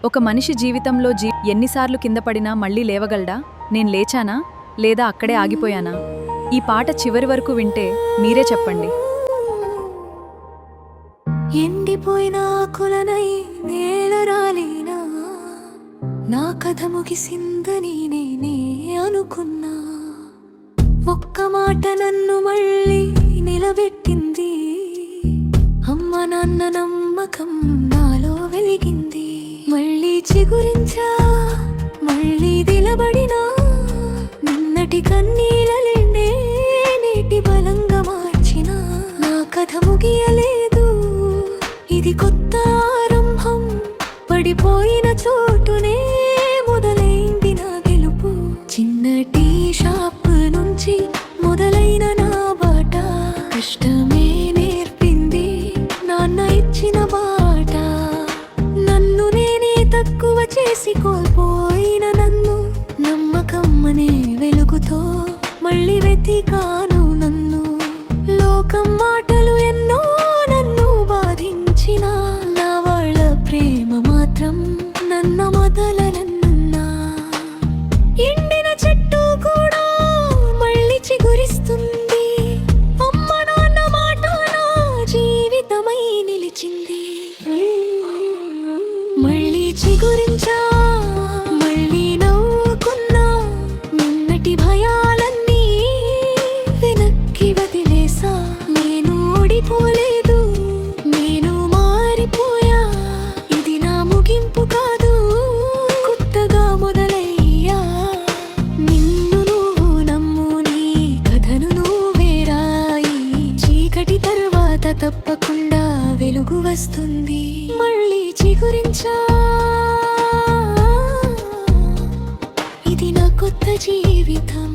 ఒక మనిషి జీవితంలో ఎన్నిసార్లు కింద పడినా మళ్ళీ లేవగలడా? నేను లేచానా లేదా అక్కడే ఆగిపోయానా? ఈ పాట చివరి వరకు వింటే మీరే చెప్పండి. ఎండిపోయిన ఆకులనై నేలరాలినా నా కథ ముగిసిందని నేనే అనుకున్నా. ఒక్క మాట నన్ను మళ్ళీ నిలబెట్టింది. అమ్మ నాన్న నమ్మకం నాలో వెలిగింది. మళ్ళీ చిగురించా, మళ్ళీ నిలబడినా. నిన్నటి కన్నీళ్ళనే నేటి బలంగా మార్చిన నా కథ ముగియలేదు. ఇది కొత్త ఆరంభం. పడిపోయిన చోటునే మొదలైంది నా గెలుపు. చిన్నటి షాప్ నుంచి మొదలైన నా బాట కష్టమే నేర్పింది నాన్న ఇచ్చిన బాట. నన్ను నేనే తక్కువ చేసి కోల్పోయిన నన్ను నమ్మకం అనే వెలుగుతో మళ్ళీ వెతికాను నన్ను. లోకం మాటలు ఎన్నో నన్ను బాధించిన నా వాళ్ళ ప్రేమ మాత్రం నన్న మొదలనన్నా. ఎండిన చెట్టు కూడా మళ్ళీ చిగురిస్తుంది. అమ్మ నాన్న మాట నా జీవితమై నిలిచింది. మళ్ళీ చిగురించా, మళ్ళీ నవ్వుకున్నా. నిన్నటి భయాలన్నీ వెనక్కి వదిలేసా. నేను ఓడిపోలేదు, నేను మారిపోయా. ఇది నా ముగింపు కాదు, కొత్తగా మొదలయ్యా. నిన్ను నువ్వు నమ్ము, నీ కథను నువ్వే రాయి. చీకటి తర్వాత తప్పకుండా వెలుగు వస్తుంది. మళ్ళీ చిగురించా, ఇది నా కొత్త జీవితం.